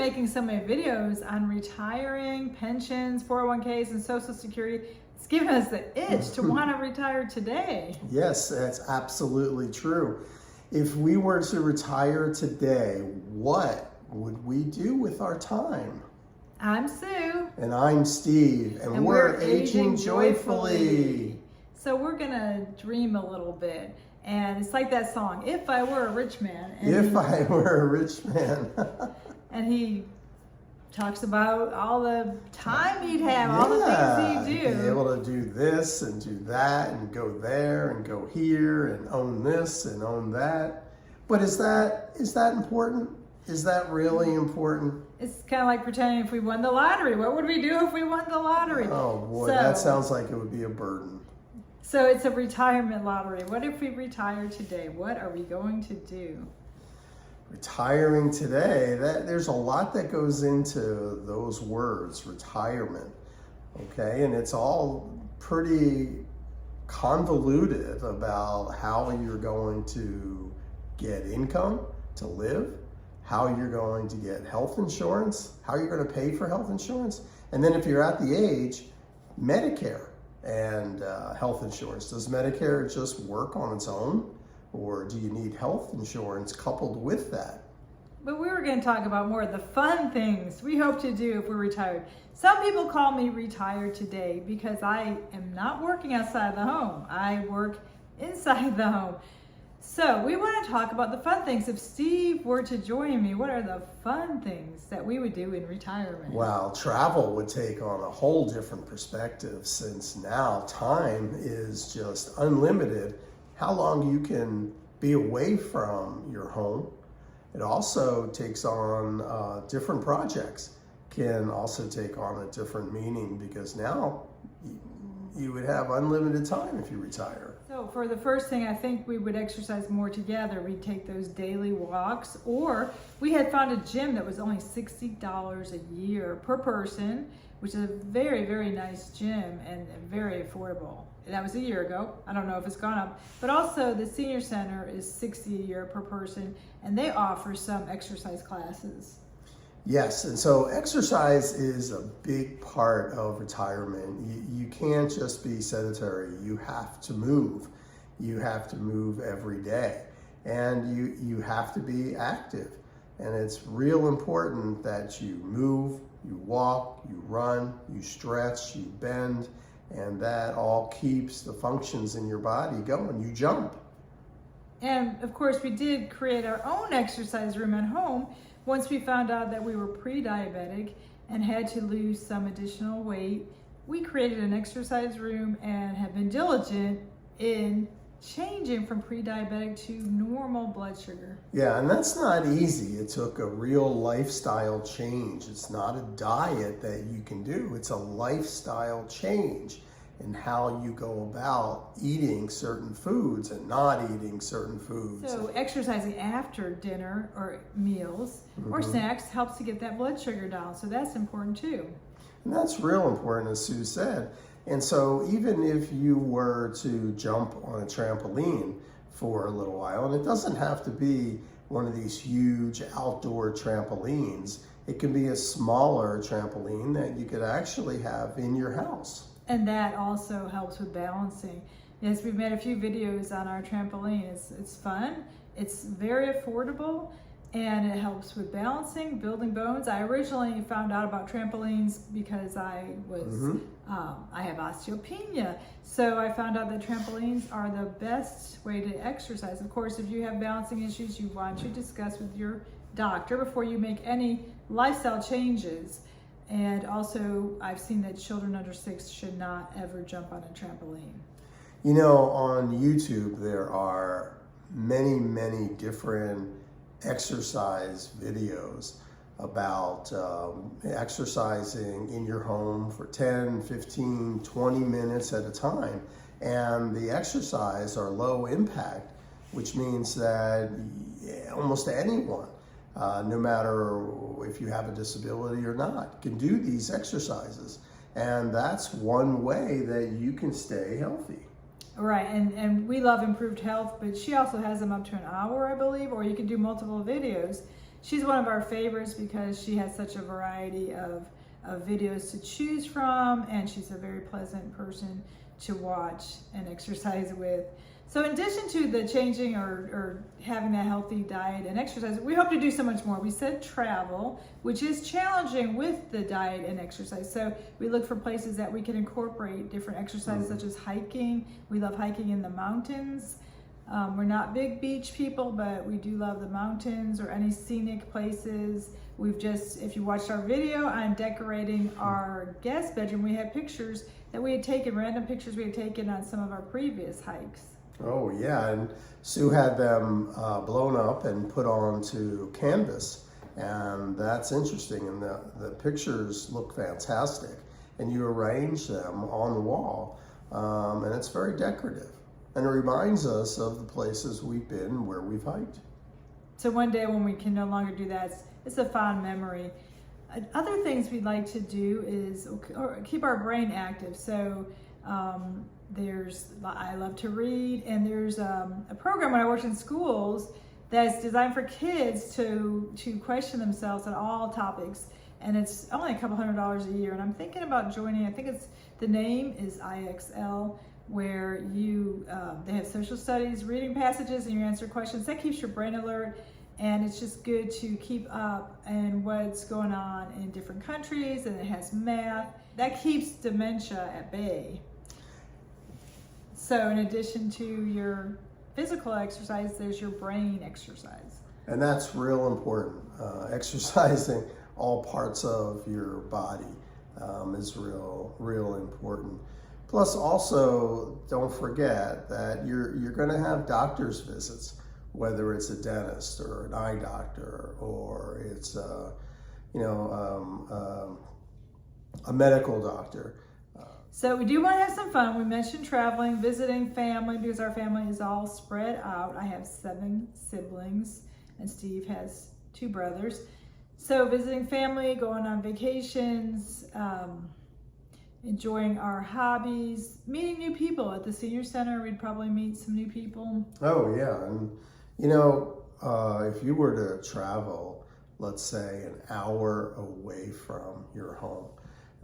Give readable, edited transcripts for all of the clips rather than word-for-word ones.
making so many videos on retiring, pensions, 401ks, and Social Security. It's given us the itch to want to retire today. Yes, that's absolutely true. If we were to retire today, what would we do with our time? I'm Sue. And I'm Steve, and we're aging joyfully. So we're gonna dream a little bit. And it's like that song, If I Were a Rich Man. I Were a Rich Man. And he talks about all the time he'd have, all the things he'd do. Be able to do this and do that and go there and go here and own this and own that. But is that important? Is that really important? It's kind of like pretending if we won the lottery. What would we do if we won the lottery? Oh boy, that sounds like it would be a burden. So it's a retirement lottery. What if we retire today? What are we going to do? Retiring today, there's a lot that goes into those words, retirement, okay? And it's all pretty convoluted about how you're going to get income to live, how you're going to get health insurance, how you're going to pay for health insurance, and then if you're at the age, Medicare and health insurance. Does Medicare just work on its own? Or do you need health insurance coupled with that? But we were going to talk about more of the fun things we hope to do if we're retired. Some people call me retired today because I am not working outside the home. I work inside the home. So we want to talk about the fun things. If Steve were to join me, what are the fun things that we would do in retirement? Well, travel would take on a whole different perspective since now time is just unlimited. How long you can be away from your home. It also takes on different projects, can also take on a different meaning because now you would have unlimited time if you retire. So for the first thing, I think we would exercise more together. We'd take those daily walks, or we had found a gym that was only $60 a year per person, which is a very, very nice gym and very affordable. That was a year ago. I don't know if it's gone up. But also the senior center is $60 a year per person, and they offer some exercise classes. Yes, and so exercise is a big part of retirement. You can't just be sedentary. You have to move. You have to move every day. And you have to be active. And it's real important that you move, you walk, you run, you stretch, you bend, and that all keeps the functions in your body going. You jump. And of course, we did create our own exercise room at home once we found out that we were pre-diabetic and had to lose some additional weight. We created an exercise room and have been diligent in changing from pre-diabetic to normal blood sugar. Yeah, and that's not easy. It took a real lifestyle change. It's not a diet that you can do. It's a lifestyle change in how you go about eating certain foods and not eating certain foods. So exercising after dinner or meals or snacks helps to get that blood sugar down. So that's important too. And that's real important, as Sue said. And so even if you were to jump on a trampoline for a little while, and it doesn't have to be one of these huge outdoor trampolines, it can be a smaller trampoline that you could actually have in your house. And that also helps with balancing. Yes, we've made a few videos on our trampoline. It's fun, it's very affordable, and it helps with balancing, building bones. I originally found out about trampolines because I have osteopenia. So I found out that trampolines are the best way to exercise. Of course, if you have balancing issues, you want to discuss with your doctor before you make any lifestyle changes. And also, I've seen that children under 6 should not ever jump on a trampoline. You know, on YouTube, there are many, many different exercise videos about exercising in your home for 10, 15, 20 minutes at a time. And the exercise are low impact, which means that almost anyone, no matter if you have a disability or not, can do these exercises. And that's one way that you can stay healthy. Right, and we love Improved Health, but she also has them up to an hour, I believe, or you can do multiple videos. she's one of our favorites because she has such a variety of videos to choose from, and she's a very pleasant person to watch and exercise with. So in addition to the changing or having that healthy diet and exercise, we hope to do so much more. We said travel, which is challenging with the diet and exercise. So we look for places that we can incorporate different exercises such as hiking. We love hiking in the mountains. We're not big beach people, but we do love the mountains or any scenic places. We've just, if you watched our video on decorating our guest bedroom, we had pictures that we had taken, random pictures we had taken on some of our previous hikes. Oh yeah, and Sue had them blown up and put onto canvas, and that's interesting, and the pictures look fantastic, and you arrange them on the wall, and it's very decorative, and it reminds us of the places we've been where we've hiked. So one day when we can no longer do that, it's a fond memory. Other things we'd like to do is keep our brain active. So I love to read, and there's a program when I worked in schools that's designed for kids to question themselves on all topics, and it's only a couple $100s a year. And I'm thinking about joining. I think the name is IXL, where they have social studies, reading passages, and you answer questions. That keeps your brain alert, and it's just good to keep up and what's going on in different countries, and it has math. That keeps dementia at bay. So in addition to your physical exercise, there's your brain exercise. And that's real important. Exercising all parts of your body is real important. Plus also, don't forget that you're gonna have doctor's visits, whether it's a dentist or an eye doctor, or it's a medical doctor. So we do want to have some fun. We mentioned traveling, visiting family, because our family is all spread out. I have 7 siblings, and Steve has 2 brothers. So visiting family, going on vacations, enjoying our hobbies, meeting new people. At the senior center, we'd probably meet some new people. Oh yeah, and if you were to travel, let's say an hour away from your home,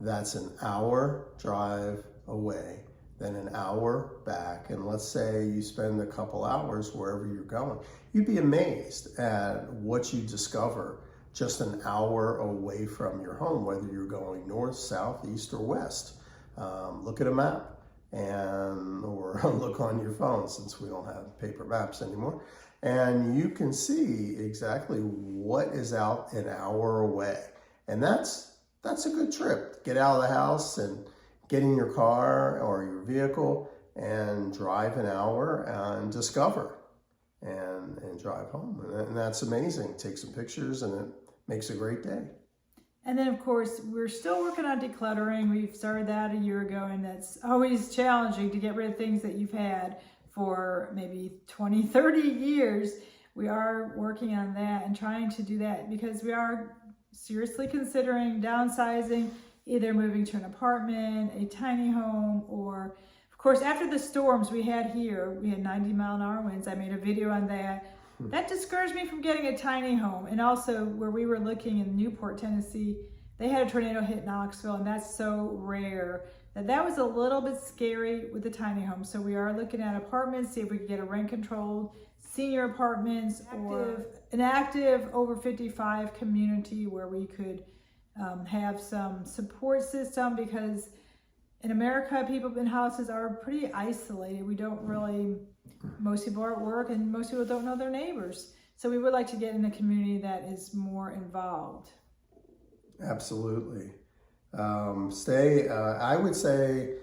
that's an hour drive away, then an hour back, and let's say you spend a couple hours wherever you're going, you'd be amazed at what you discover just an hour away from your home, whether you're going north, south, east, or west. Look at a map, or look on your phone, since we don't have paper maps anymore, and you can see exactly what is out an hour away. And that's a good trip. Get out of the house and get in your car or your vehicle and drive an hour and discover and drive home. And that's amazing. Take some pictures, and it makes a great day. And then, of course, we're still working on decluttering. We've started that a year ago, and that's always challenging to get rid of things that you've had for maybe 20, 30 years. We are working on that and trying to do that because we are seriously considering downsizing, either moving to an apartment, a tiny home, or, of course, after the storms we had here, we had 90-mile-an-hour winds. I made a video on that. That discouraged me from getting a tiny home. And also, where we were looking in Newport, Tennessee, they had a tornado hit Knoxville, and that's so rare that was a little bit scary with the tiny home. So we are looking at apartments, see if we can get a rent-controlled senior apartments or an active over 55 community where we could have some support system, because in America, people in houses are pretty isolated. We don't really, most people are at work, and most people don't know their neighbors. So we would like to get in a community that is more involved. Absolutely. I would say,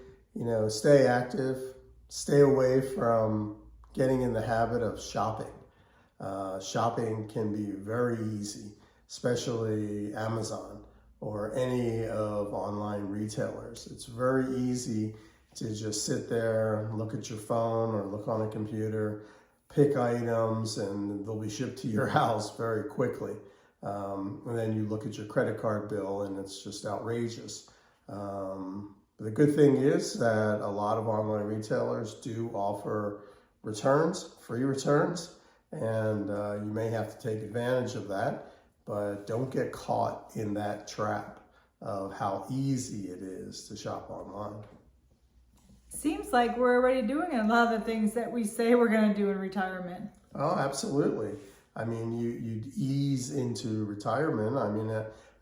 stay active, stay away from getting in the habit of shopping. Shopping can be very easy, especially Amazon or any of online retailers. It's very easy to just sit there, look at your phone or look on a computer, pick items, and they'll be shipped to your house very quickly. And then you look at your credit card bill, and it's just outrageous. The good thing is that a lot of online retailers do offer returns, free returns, and you may have to take advantage of that. but don't get caught in that trap of how easy it is to shop online. Seems like we're already doing a lot of the things that we say we're going to do in retirement. Oh, absolutely. I mean, you ease into retirement. I mean,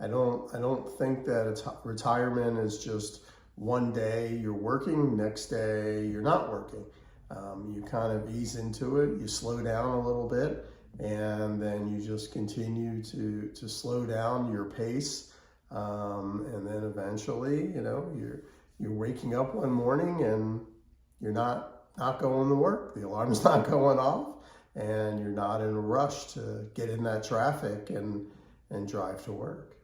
I don't think that retirement is just one day you're working, next day you're not working. You kind of ease into it, you slow down a little bit, and then you just continue to slow down your pace. And then eventually, you're waking up one morning and you're not going to work. The alarm's not going off, and you're not in a rush to get in that traffic and drive to work.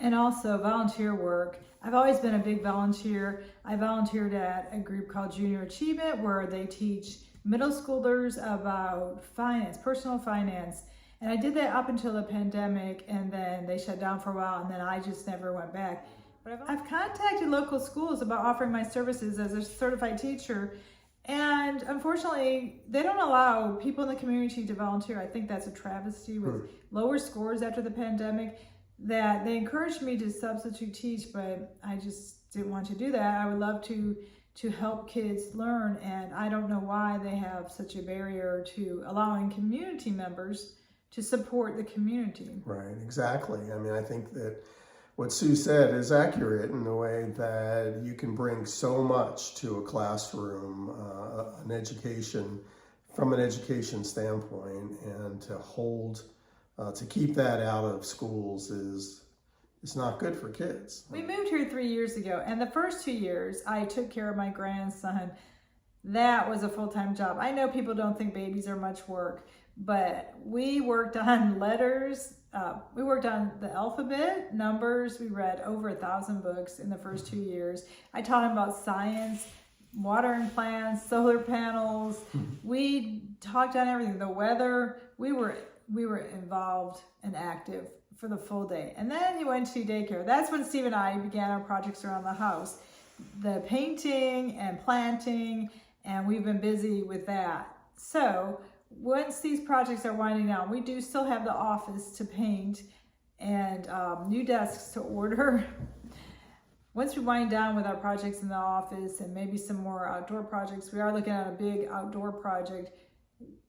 And also volunteer work. I've always been a big volunteer. I volunteered at a group called Junior Achievement, where they teach middle schoolers about finance, personal finance. And I did that up until the pandemic, and then they shut down for a while, and then I just never went back. But I've contacted local schools about offering my services as a certified teacher, and unfortunately, they don't allow people in the community to volunteer. I think that's a travesty with lower scores after the pandemic, that they encouraged me to substitute teach, but I just didn't want to do that. I would love to help kids learn, and I don't know why they have such a barrier to allowing community members to support the community. Right, exactly. I mean, I think that what Sue said is accurate in the way that you can bring so much to a classroom, an education, from an education standpoint, and to keep that out of schools is not good for kids. We moved here 3 years ago, and the first 2 years I took care of my grandson. That was a full-time job. I know people don't think babies are much work, but we worked on letters. We worked on the alphabet, numbers. We read over 1,000 books in the first 2 years. I taught him about science, watering plants, solar panels. We talked on everything, the weather. We were involved and active for the full day. And then he went to daycare. That's when Steve and I began our projects around the house, the painting and planting, and we've been busy with that. So once these projects are winding down, we do still have the office to paint and new desks to order. Once we wind down with our projects in the office and maybe some more outdoor projects, we are looking at a big outdoor project,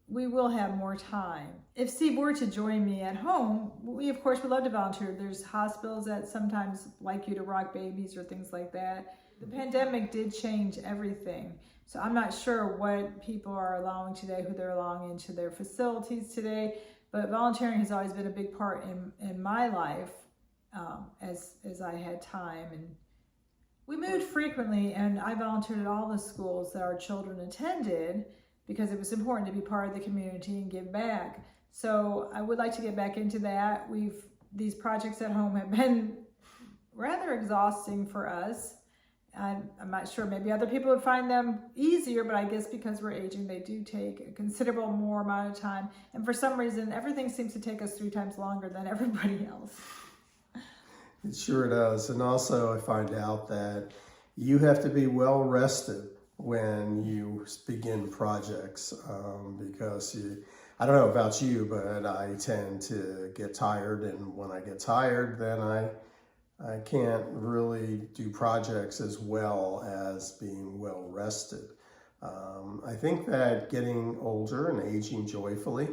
we will have more time. If Steve were to join me at home, we of course would love to volunteer. There's hospitals that sometimes like you to rock babies or things like that. The pandemic did change everything. So I'm not sure what people are allowing today, who they're allowing into their facilities today, but volunteering has always been a big part in my life as I had time. And we moved frequently, and I volunteered at all the schools that our children attended because it was important to be part of the community and give back. So I would like to get back into that. These projects at home have been rather exhausting for us. I'm not sure, maybe other people would find them easier, but I guess because we're aging, they do take a considerable more amount of time. And for some reason, everything seems to take us 3 times longer than everybody else. It sure does. And also I find out that you have to be well rested when you begin projects because I don't know about you, but I tend to get tired. And when I get tired, then I can't really do projects as well as being well rested. I think that getting older and aging joyfully,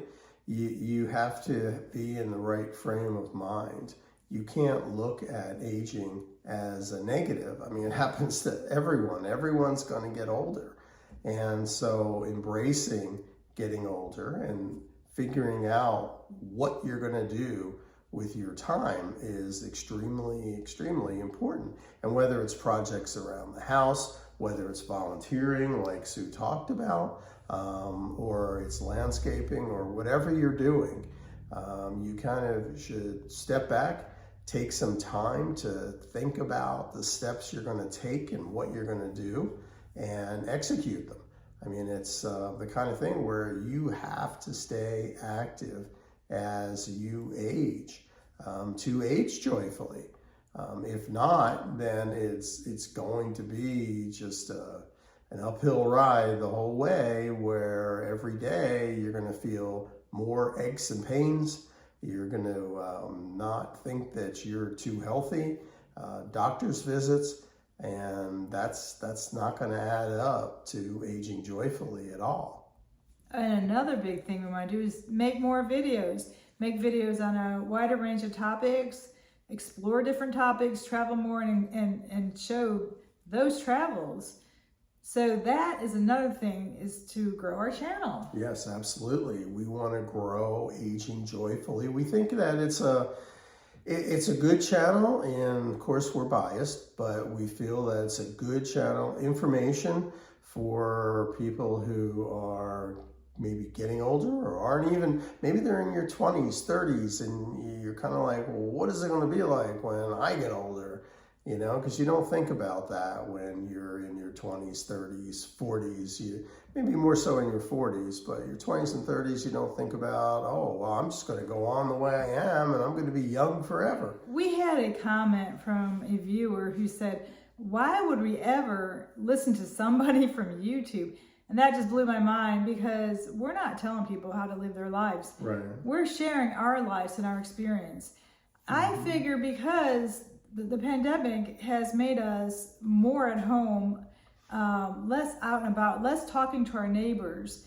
you have to be in the right frame of mind. You can't look at aging as a negative. I mean, it happens to everyone. Everyone's going to get older. And so embracing getting older and figuring out what you're going to do with your time is extremely, extremely important. And whether it's projects around the house, whether it's volunteering like Sue talked about, or it's landscaping or whatever you're doing, you kind of should step back, take some time to think about the steps you're going to take and what you're going to do and execute them. I mean, it's the kind of thing where you have to stay active as you age, to age joyfully. If not, then it's going to be just an uphill ride the whole way, where every day you're going to feel more aches and pains. You're going to not think that you're too healthy. Doctor's visits, and that's not going to add up to aging joyfully at all. And another big thing we want to do is make more videos. Make videos on a wider range of topics, explore different topics, travel more, and show those travels. So that is another thing, is to grow our channel. Yes, absolutely. We want to grow Aging Joyfully. We think that it's a good channel, and of course we're biased, but we feel that it's a good channel. Information for people who are maybe getting older or aren't even, maybe they're in your 20s, 30s, and you're kind of like, well, what is it going to be like when I get older? You know, because you don't think about that when you're in your 20s, 30s, 40s, maybe more so in your 40s, but your 20s and 30s, you don't think about, oh, well, I'm just going to go on the way I am and I'm going to be young forever. We had a comment from a viewer who said, why would we ever listen to somebody from YouTube? And that just blew my mind, because we're not telling people how to live their lives. Right. We're sharing our lives and our experience. I figure because the pandemic has made us more at home, less out and about, less talking to our neighbors.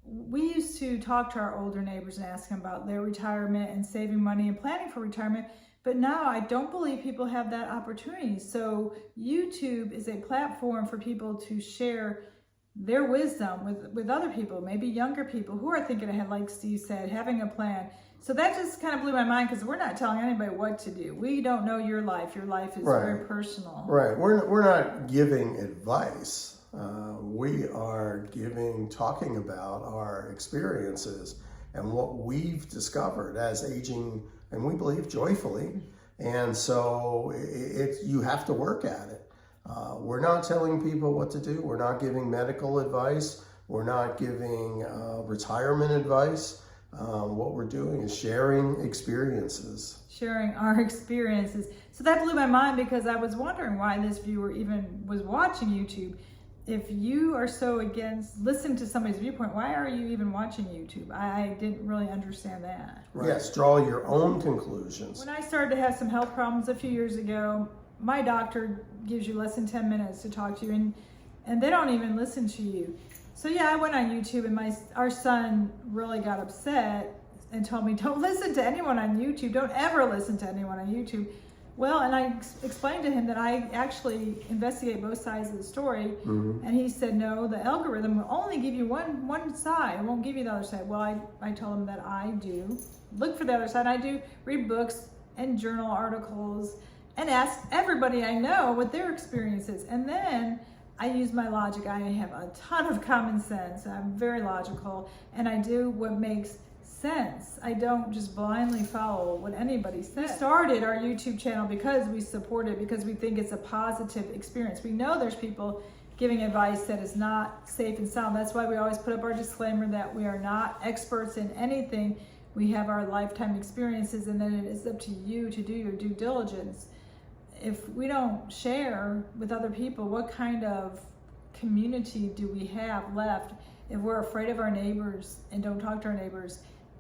We used to talk to our older neighbors and ask them about their retirement and saving money and planning for retirement. But now I don't believe people have that opportunity. So YouTube is a platform for people to share their wisdom with other people, maybe younger people who are thinking ahead, like Steve said, having a plan. So that just kind of blew my mind, because we're not telling anybody what to do. We don't know your life. Your life is very personal. Right. We're not giving advice. We are talking about our experiences and what we've discovered as aging, and we believe joyfully. And so you have to work at it. We're not telling people what to do. We're not giving medical advice. We're not giving retirement advice. What we're doing is sharing experiences. Sharing our experiences. So that blew my mind, because I was wondering why this viewer even was watching YouTube. If you are so against listening to somebody's viewpoint, why are you even watching YouTube? I didn't really understand that. Right. Yes, draw your own conclusions. When I started to have some health problems a few years ago, my doctor gives you less than 10 minutes to talk to you, and they don't even listen to you. So yeah, I went on YouTube, and our son really got upset and told me, don't listen to anyone on YouTube. Don't ever listen to anyone on YouTube. Well, and I explained to him that I actually investigate both sides of the story. And he said, no, the algorithm will only give you one side. It won't give you the other side. Well, I told him that I do look for the other side. I do read books and journal articles and ask everybody I know what their experience is. And then I use my logic. I have a ton of common sense. I'm very logical, and I do what makes sense. I don't just blindly follow what anybody says. We started our YouTube channel because we support it, because we think it's a positive experience. We know there's people giving advice that is not safe and sound. That's why we always put up our disclaimer that we are not experts in anything. We have our lifetime experiences, and then it is up to you to do your due diligence. If we don't share with other people, what kind of community do we have left if we're afraid of our neighbors and don't talk to our neighbors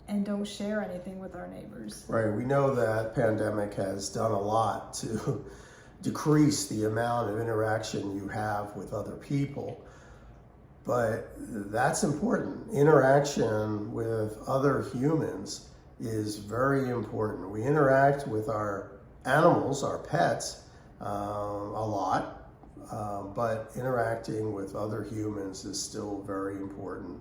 and don't share anything with our neighbors? Right. We know that pandemic has done a lot to decrease the amount of interaction you have with other people. But that's important. Interaction with other humans is very important. We interact with our animals, our pets, a lot, but interacting with other humans is still very important.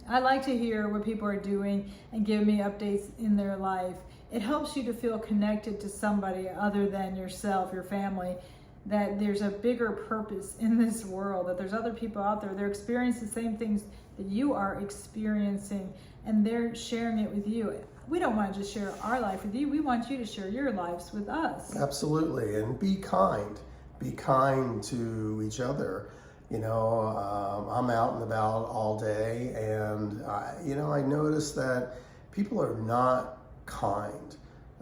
I like to hear what people are doing and give me updates in their life. It helps you to feel connected to somebody other than yourself, your family, that there's a bigger purpose in this world, that there's other people out there, they're experiencing the same things that you are experiencing, and they're sharing it with you. We don't want to just share our life with you. We want you to share your lives with us. Absolutely. And be kind. Be kind to each other. You know, I'm out and about all day, and, I notice that people are not kind.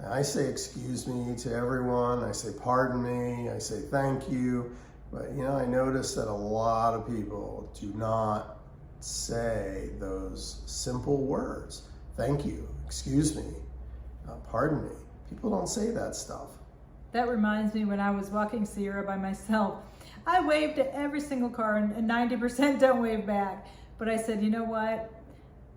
I say excuse me to everyone. I say pardon me. I say thank you. But, I notice that a lot of people do not say those simple words. Thank you. Excuse me. Pardon me. People don't say that stuff. That reminds me, when I was walking Sierra by myself, I waved at every single car, and 90% don't wave back. But I said, you know what?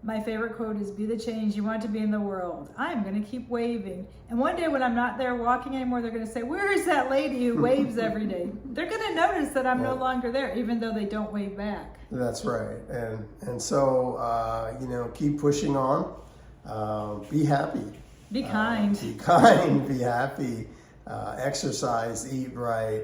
My favorite quote is, be the change you want to be in the world. I'm going to keep waving. And one day when I'm not there walking anymore, they're going to say, where is that lady who waves every day? They're going to notice that I'm no longer there, even though they don't wave back. That's right. And so, keep pushing on. Be happy. Be kind. Be kind, be happy. Exercise, eat right.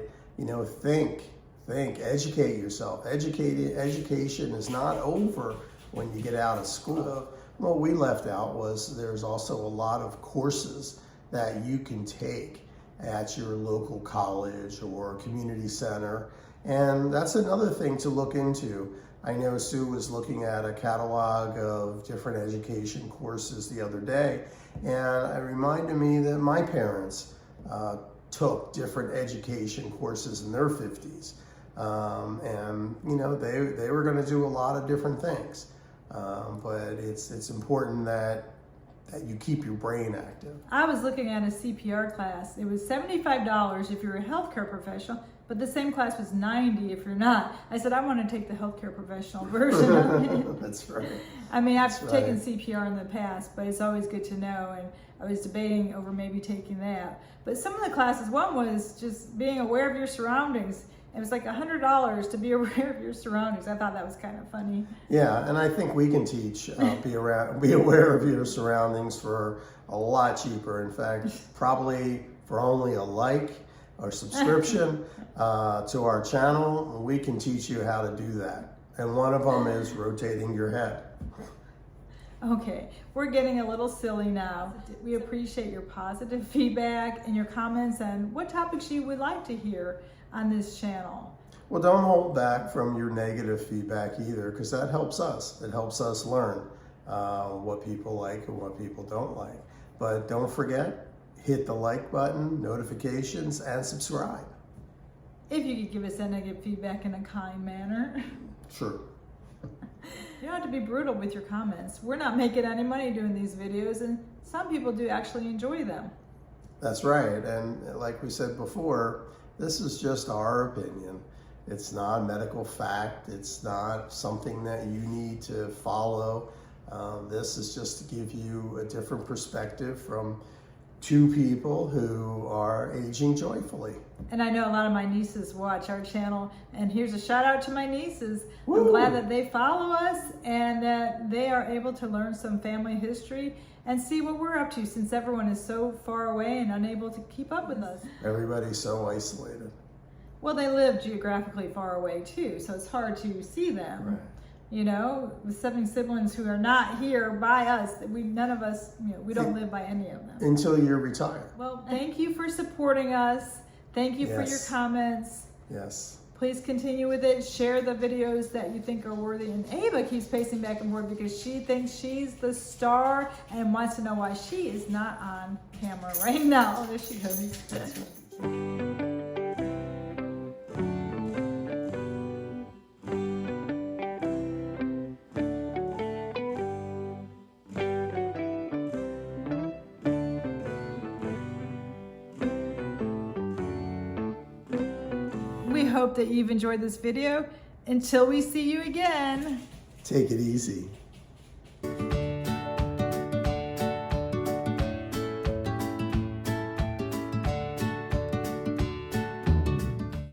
Think, educate yourself. Education is not over when you get out of school. What we left out was there's also a lot of courses that you can take at your local college or community center. And that's another thing to look into. I know Sue was looking at a catalog of different education courses the other day, and it reminded me that my parents took different education courses in their 50s. They were going to do a lot of different things. But it's important that you keep your brain active. I was looking at a CPR class. It was $75 if you're a healthcare professional, but the same class was $90 if you're not. I said, I want to take the healthcare professional version of it. That's right. I mean, I've taken CPR in the past, but it's always good to know. And I was debating over maybe taking that. But some of the classes, one was just being aware of your surroundings. It was like $100 to be aware of your surroundings. I thought that was kind of funny. Yeah, and I think we can teach be aware of your surroundings for a lot cheaper. In fact, probably for only a like or subscription to our channel, we can teach you how to do that. And one of them is rotating your head. Okay, we're getting a little silly now. We appreciate your positive feedback and your comments and what topics you would like to hear on this channel. Well, don't hold back from your negative feedback either, because that helps us. It helps us learn what people like and what people don't like. But don't forget, hit the like button, notifications, and subscribe. If you could give us that negative feedback in a kind manner. Sure. You don't have to be brutal with your comments. We're not making any money doing these videos, and some people do actually enjoy them. That's right. And like we said before, this is just our opinion. It's not a medical fact. It's not something that you need to follow. This is just to give you a different perspective from two people who are aging joyfully. And I know a lot of my nieces watch our channel, and here's a shout out to my nieces. Woo! I'm glad that they follow us and that they are able to learn some family history and see what we're up to, since everyone is so far away and unable to keep up with us. Everybody's so isolated. Well, they live geographically far away too, so it's hard to see them. Right. You know, with 7 siblings who are not here by us, none of us, we don't live by any of them. Until you're retired. Well, thank you for supporting us. Thank you for your comments. Yes. Please continue with it. Share the videos that you think are worthy. And Ava keeps pacing back and forth because she thinks she's the star and wants to know why she is not on camera right now. There she goes. That's right. We hope that you've enjoyed this video. Until we see you again. Take it easy.